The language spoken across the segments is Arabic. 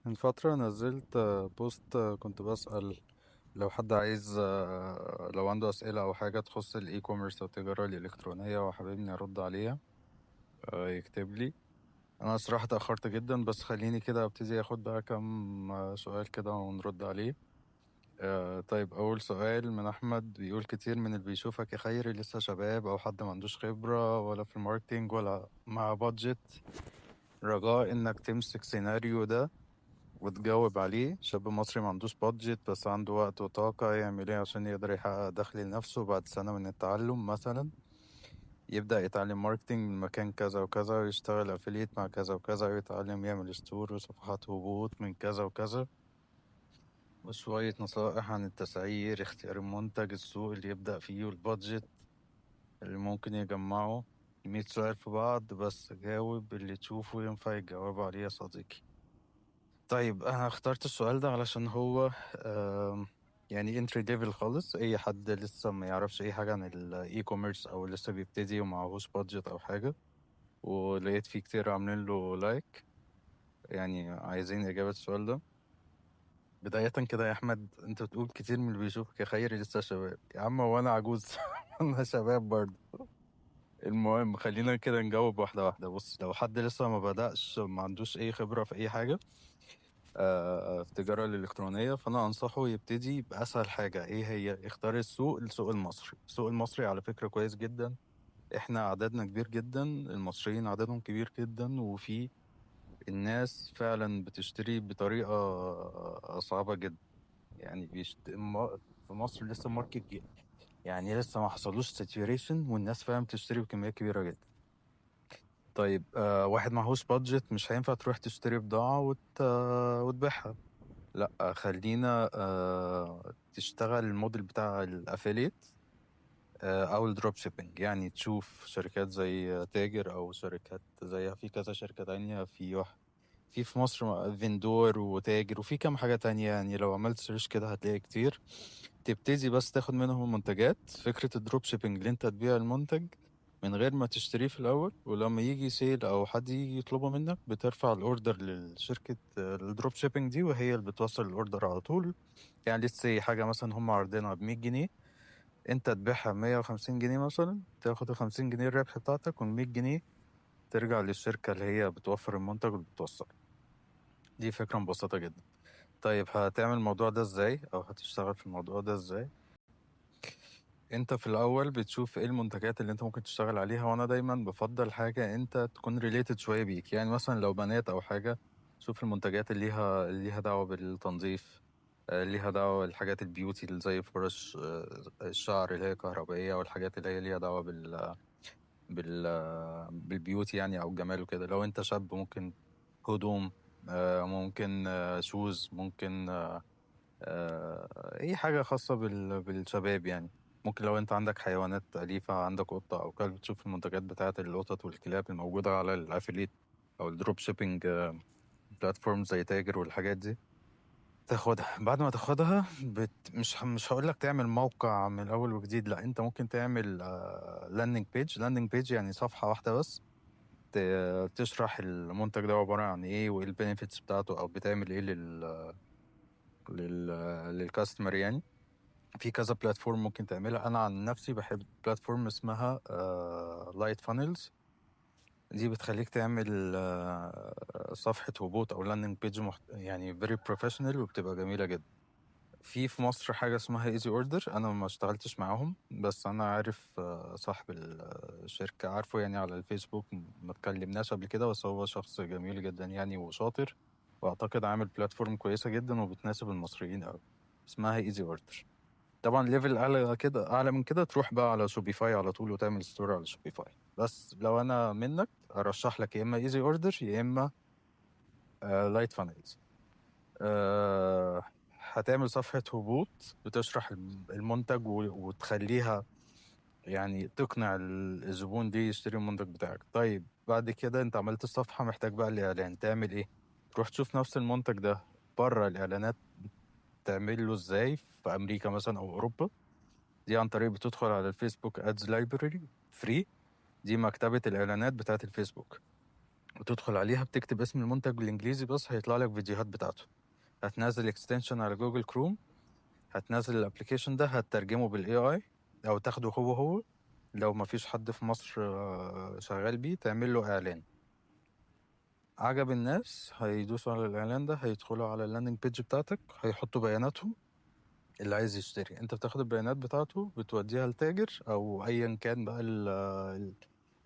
من فترة نزلت بوست، كنت بسأل لو حد عايز، لو عنده أسئلة أو حاجة تخص الإي كوميرس أو التجارة الإلكترونية وحاببني أرد عليها، يكتب لي. أنا صراحة تأخرت جدا، بس خليني كده أبتدي أخد بقى كم سؤال كده ونرد عليه. طيب، أول سؤال من أحمد بيقول: كتير من اللي بيشوفك يا خيري لسه شباب أو حد ما عندوش خبرة ولا في الماركتينج ولا مع بادجت. رجاء إنك تمسك سيناريو ده وتجاوب عليه. شاب مصري ما عندوش بادجت بس عنده وقت وطاقة، يعمل ايه عشان يقدر يحقق دخل لنفسه بعد سنة من التعلم؟ مثلا يبدأ يتعلم ماركتينج من مكان كذا وكذا، ويشتغل افيليت مع كذا وكذا، ويتعلم يعمل ستور وصفحات هبوط من كذا وكذا، وشوية نصائح عن التسعير، اختيار المنتج، السوق اللي يبدأ فيه، والبادجت اللي ممكن يجمعه. 100 سؤال في بعض، بس جاوب اللي تشوفه ينفع يجاوب عليه يا صديقي. طيب، انا اخترت السؤال ده علشان هو يعني انتري ليفل خالص. اي حد لسه ما يعرفش اي حاجه عن الاي كوميرس او لسه بيبتدي ومعهوش بادجت او حاجه، ولقيت فيه كتير عاملين له لايك، يعني عايزين اجابه السؤال ده. بدايه كده يا احمد، انت بتقول كتير من اللي بيشوفك يا خيري لسه شباب. يا عم وانا عجوز انا شباب برضه. المهم خلينا كده نجاوب واحده واحده. بص، لو حد لسه ما بدأش، ما عندوش اي خبره في اي حاجه في التجارة الإلكترونية، فأنا أنصحه يبتدي بأسهل حاجة. إيه هي؟ اختار السوق المصري. السوق المصري على فكرة كويس جدا. إحنا عددنا كبير جدا، المصريين عددهم كبير جدا، وفي الناس فعلا بتشتري بطريقة صعبة جدا. يعني في مصر لسه ماركت، يعني لسه ما حصلوش ساتوريشن، والناس فعلا بتشتري بكميات كبيرة جدا. طيب، واحد معهوش بادجت مش هينفع تروح تشتري بضاعة وتبيعها. لا، خلينا تشتغل الموديل بتاع الافيليت او الدروب شيبينج. يعني تشوف شركات زي تاجر، او شركات زيها في كذا شركة تانية، في مصر فيندور وتاجر، وفي كام حاجة تانية. يعني لو عملت سيرش كده هتلاقي كتير. تبتدي بس تاخد منهم المنتجات. فكرة الدروب شيبينج اللي انت تبيع المنتج من غير ما تشتريه في الأول، ولما يجي سيل أو حد يجي يطلبه منك بترفع الأوردر للشركة الدروب شيبينج دي، وهي اللي بتوصل الأوردر على طول. يعني لسه حاجة مثلا هم عارضينها ب100 جنيه، انت تبيعها ب150 جنيه مثلا، تاخد ال50 جنيه الربح بتاعتك، وال100 جنيه ترجع للشركة اللي هي بتوفر المنتج وبتوصل. دي فكرة مبسطة جدا. طيب، هتعمل الموضوع ده ازاي، او هتشتغل في الموضوع ده ازاي؟ انت في الاول بتشوف ايه المنتجات اللي انت ممكن تشتغل عليها، وانا دايما بفضل حاجة انت تكون ريليتد شوية بيك. يعني مثلا لو بنات او حاجة، شوف المنتجات اللي ليها دعوة بالتنظيف، ليها دعوة بالحاجات البيوتي اللي زي فرش الشعر اللي هي كهربائية، والحاجات اللي هي ليها دعوة بالبيوتي يعني، او الجمال وكده. لو انت شاب ممكن هدوم، ممكن شوز، ممكن اي حاجة خاصة بالشباب يعني. ممكن لو انت عندك حيوانات أليفة، عندك قطة او كلب، تشوف المنتجات بتاعت القطط والكلاب الموجودة على الافيليت او الدروب شيبينج بلاتفورم زي تاجر والحاجات دي. تاخدها. بعد ما تاخدها مش هقول لك تعمل موقع من الاول وجديد، لا، انت ممكن تعمل لاندنج بيج يعني صفحة واحدة بس، تشرح المنتج ده عبارة عن ايه، وايه البينيفيتس بتاعته، او بتعمل ايه لل... للكاستمر يعني. في كذا بلاتفورم ممكن تعملها. انا عن نفسي بحب بلاتفورم اسمها لايت فانلز. دي بتخليك تعمل صفحة هبوط او لاندنج بيج يعني فيري بروفيشنال، وبتبقى جميلة جدا. في مصر حاجة اسمها ايزي اوردر. انا ما اشتغلتش معاهم، بس انا عارف صاحب الشركة، عارفه يعني على الفيسبوك، ما اتكلمناش قبل كده، بس هو شخص جميل جدا يعني وشاطر، واعتقد عامل بلاتفورم كويسة جدا وبتناسب المصريين قوي. اسمها ايزي اوردر. طبعا ليفل اعلى كده، اعلى من كده، تروح بقى على شوبيفاي على طول وتعمل ستور على شوبيفاي. بس لو انا منك ارشح لك يا اما ايزي اوردر يا اما لايت فانلز. هتعمل صفحة هبوط بتشرح المنتج وتخليها يعني تقنع الزبون دي يشتري المنتج بتاعك. طيب، بعد كده انت عملت الصفحة، محتاج بقى الاعلان. تعمل ايه؟ تروح تشوف نفس المنتج ده بره الاعلانات تعمل له ازاي في امريكا مثلا او اوروبا. دي عن طريق بتدخل على الفيسبوك ادز لايبراري فري. دي مكتبة الاعلانات بتاعت الفيسبوك. وتدخل عليها بتكتب اسم المنتج بالانجليزي بس هيطلع لك فيديوهات بتاعته. هتنزل اكستنشن على جوجل كروم، هتنزل الابليكيشن ده، هتترجمه بالاي اي او تاخده هو لو مفيش حد في مصر شغال بيه، تعمل له اعلان. عجب الناس هيدوسوا على الاعلان ده، هيدخلوا على اللاندنج بيج بتاعتك، هيحطوا بياناتهم. اللي عايز يشتري انت بتاخد البيانات بتاعته بتوديها لتاجر او ايا كان بقى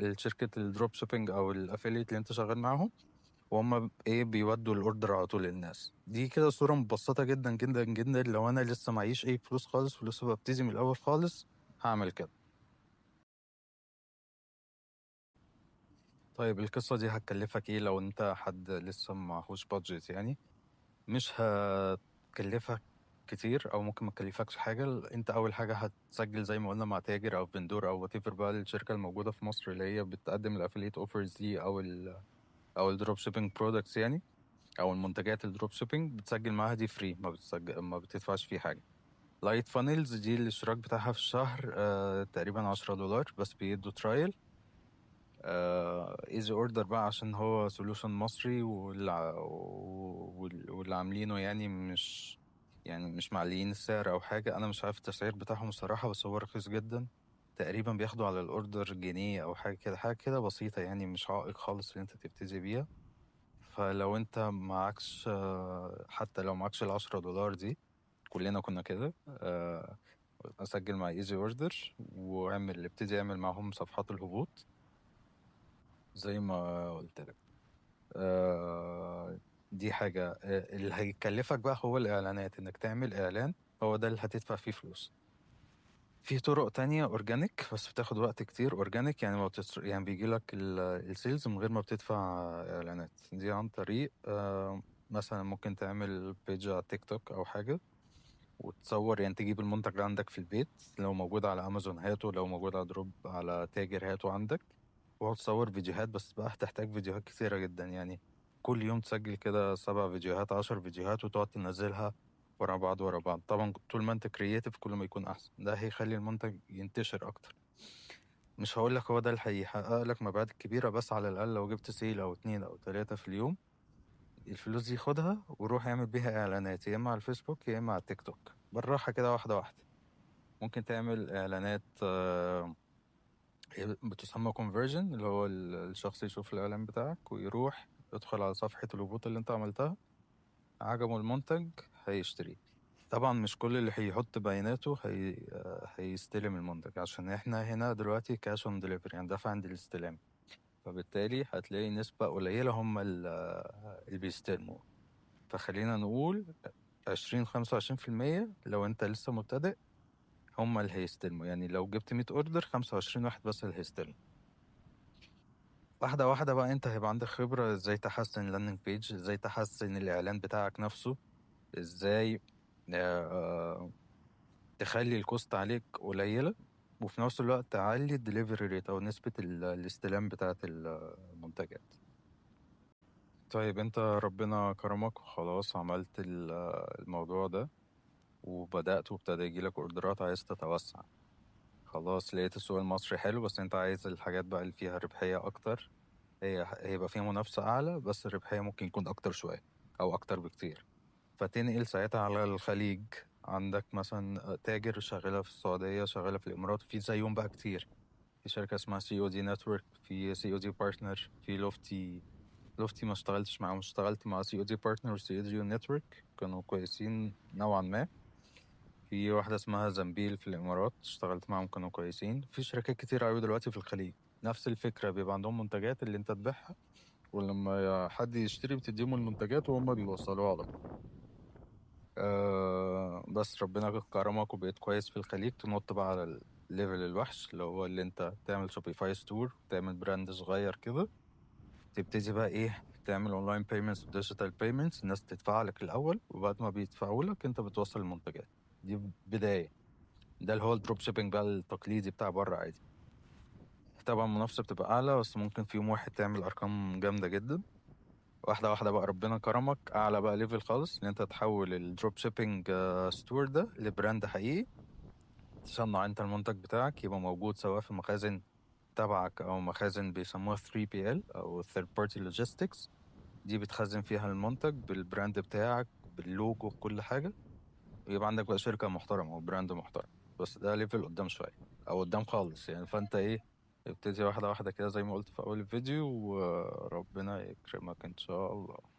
الشركة الدروب شيبينج او الافيليت اللي انت شغال معاهم، وهم ايه بيودوا الاوردر على طول للناس. دي كده صورة مبسطة جدا جدا جدا. لو انا لسه معيش اي فلوس خالص ولسه ببتدي من الاول خالص هعمل كده. طيب القصة دي هتكلفك ايه لو انت حد لسه معهوش بادجت يعني؟ مش هتكلفك كتير او ممكن ما تكلفكش حاجة. انت اول حاجة هتسجل زي ما قلنا مع تاجر او فندور او whatever بقى الشركة الموجودة في مصر اللي هي بتقدم الافيليت اوفرز دي او الدروب شيبينج برودكتس يعني، او المنتجات الدروب شيبينج. بتسجل معاها دي فري، ما بتدفعش فيه حاجة. لايت فانيلز دي الاشتراك بتاعها في الشهر تقريبا $10 بس بيدوا ترايل. ايزي اوردر بقى عشان هو سولوشن مصري واللي عاملينه يعني مش معليين السعر او حاجة. انا مش عارف التسعير بتاعهم الصراحة، بس هو رخيص جدا. تقريبا بياخدوا على الاوردر جنيه او حاجة كده، حاجة كده بسيطة يعني، مش عائق خالص اللي انت تبتدي بيها. فلو انت معكش حتى لو معكش $10 دي، كلنا كنا كده. اسجل مع ايزي اوردر ابتدي اعمل معاهم صفحات الهبوط زي ما قلت لك. دي حاجة. اللي هيكلفك بقى هو الإعلانات، إنك تعمل إعلان، هو ده اللي هتدفع فيه فلوس. في طرق تانية أورجانيك بس بتاخد وقت كتير. أورجانيك يعني ما يعني بيجي لك السيلز من غير ما بتدفع إعلانات. دي عن طريق مثلا ممكن تعمل بيج على تيك توك أو حاجة وتصور، يعني تجيب المنتج عندك في البيت، لو موجود على أمازون هاته، لو موجود على دروب على تاجر هاته عندك، وتصور فيديوهات. بس بقى هتحتاج فيديوهات كتيرة جدا يعني. كل يوم تسجل كده 7 فيديوهات 10 فيديوهات وتقعد تنزلها ورا بعض ورا بعض. طبعا طول ما انت كرييتيف كل ما يكون احسن، ده هيخلي المنتج ينتشر اكتر. مش هقول لك هو ده اللي هيحقق لك مبيعات كبيرة، بس على الأقل لو جبت سيل أو 2 أو 3 في اليوم، الفلوس دي خدها وروح اعمل بيها إعلانات، يا إما على الفيسبوك يا إما على التيك توك، بالراحة كده واحدة واحدة. ممكن تعمل إعلانات هي بتسمى conversion، اللي هو الشخص يشوف الإعلان بتاعك ويروح يدخل على صفحة الهبوط اللي انت عملتها، عجبه المنتج هيشتريه. طبعا مش كل اللي هيحط بياناته هيستلم المنتج، عشان احنا هنا دلوقتي كاش اون ديليفري يعني دفع عند الاستلام. فبالتالي هتلاقي نسبة قليلة هم اللي بيستلموا. فخلينا نقول 20-25% لو انت لسه مبتدئ هم اللي هيستلموا. يعني لو جبت 100 اوردر 25 واحد بس اللي هيستلموا. واحدة واحدة بقى انت هيبقى عندك خبرة ازاي تحسن اللاندنج بيج، ازاي تحسن الاعلان بتاعك نفسه، ازاي آه، تخلي الكوست عليك قليلة، وفي نفس الوقت تعلي الدليفري ريت او نسبة الاستلام بتاعة المنتجات. طيب انت ربنا كرمك وخلاص عملت الموضوع ده وبدأت وابتدى يجيلك اوردرات، عايز تتوسع. خلاص لقيت السوق المصري حلو، بس انت عايز الحاجات بقى اللي فيها ربحية اكتر. هيبقى فيها منافسة أعلى بس الربحية ممكن يكون أكتر شوية أو أكتر بكتير. فتنقل ساعتها على الخليج. عندك مثلا تاجر شغالة في السعودية، شغالة في الإمارات، في زيهم بقى كتير. في شركة اسمها سي او دي نتورك، في سي او دي بارتنر، في لوفتي. لوفتي ما اشتغلتش معاهم، اشتغلت مع سي او دي بارتنر وسي او دي نتورك، كانوا كويسين نوعا ما. في واحدة اسمها زنبيل في الإمارات اشتغلت معاهم كانوا كويسين. في شركات كتير أوي دلوقتي في الخليج نفس الفكرة، بيبقى عندهم منتجات اللي انت تبيعها، ولما حد يشتري بتديهم المنتجات وهم بيوصلوها على طول. بس ربنا كرمك وبقيت كويس في الخليج، تنط بقى على الليفل الوحش اللي هو اللي انت تعمل شوبيفاي ستور، تعمل براند صغير كده، تبتدي بقى ايه تعمل اونلاين بيمنتس وديجيتال بيمنتس. الناس تدفع لك الاول وبعد ما بيدفعوا لك انت بتوصل المنتجات. دي بداية. ده اللي هو الدروب شيبينج بقى التقليدي بتاع بره عادي. طبعا المنافسة بتبقى أعلى، بس ممكن في يوم واحد تعمل أرقام جامدة جدا. واحدة واحدة بقى ربنا كرمك أعلى بقى ليفل خالص، إن أنت تحول الدروب شيبينج ستور ده لبراند حقيقي. تصنع أنت المنتج بتاعك، يبقى موجود سواء في مخازن تبعك او مخازن بيسموها 3PL او Third Party Logistics. دي بتخزن فيها المنتج بالبراند بتاعك باللوجو بكل حاجة، ويبقى عندك بقى شركة محترمة وبراند محترم. بس ده ليفل قدام شوية او قدام خالص يعني. فانت ايه، ابتدي واحدة واحدة كده زي ما قلت في اول الفيديو، وربنا يكرمك ان شاء الله.